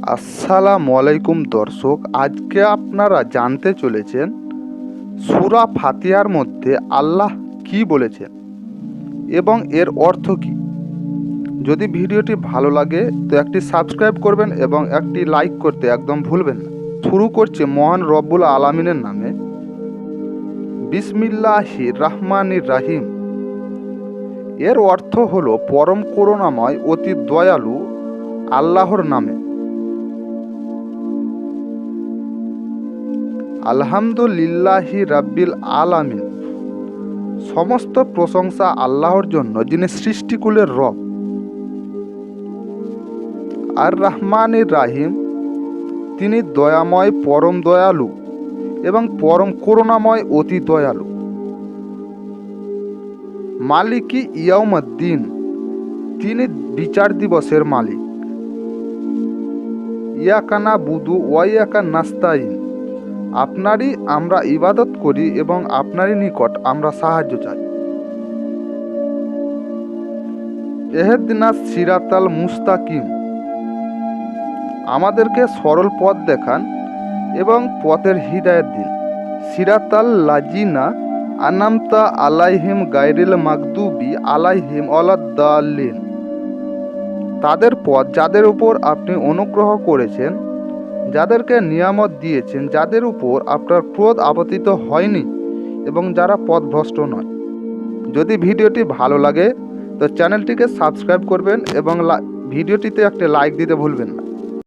আসসালামু আলাইকুম দর্শক, আজকে আপনারা জানতে চলেছেন সূরা ফাতিহার মধ্যে আল্লাহ কি বলেছেন এবং এর অর্থ কী। যদি ভিডিওটি ভালো লাগে তো একটি সাবস্ক্রাইব করবেন এবং একটি লাইক করতে একদম ভুলবেন না। শুরু করছে মহান রব্বুল আলামিনের নামে। বিসমিল্লাহির রহমানির রাহিম। এর অর্থ হলো পরম করুণাময় অতি দয়ালু আল্লাহর নামে। আলহামদুলিল্লাহি রাব্বিল আলামিন। সমস্ত প্রশংসা আল্লাহর জন্য, যিনি সৃষ্টিকুলের রব। আর রহমানির রাহিম, তিনি দয়াময়, পরম দয়ালু এবং পরম করুণাময় অতি দয়ালু। মালিকি ইয়াউমদ্দিন, তিনি বিচার দিবসের মালিক। ইয়াকা নাবুদু ওয়া ইয়াকা নাস্তাইন, আপনারই আমরা ইবাদত করি এবং আপনারই নিকট আমরা সাহায্য চাই। ইহদিনাস সিরাতাল মুস্তাকিম, আমাদেরকে সরল পথ দেখান এবং পথের হিদায়াত দিন। সিরাতাল লাজিনা আনামতা আলাইহিম গায়রিল মাগদুবি আলাইহিম ওয়ালাদ-দাল্লিন, তাদের পথ যাদের উপর আপনি অনুগ্রহ করেছেন, যাদেরকে নিয়ামত দিয়েছেন, যাদের উপর আপনার ক্রোধ আপতিত হয়নি এবং যারা পথভ্রষ্ট নয়। যদি ভিডিওটি ভালো লাগে তো চ্যানেলটিকে সাবস্ক্রাইব করবেন এবং ভিডিওটিতে একটা লাইক দিতে ভুলবেন না।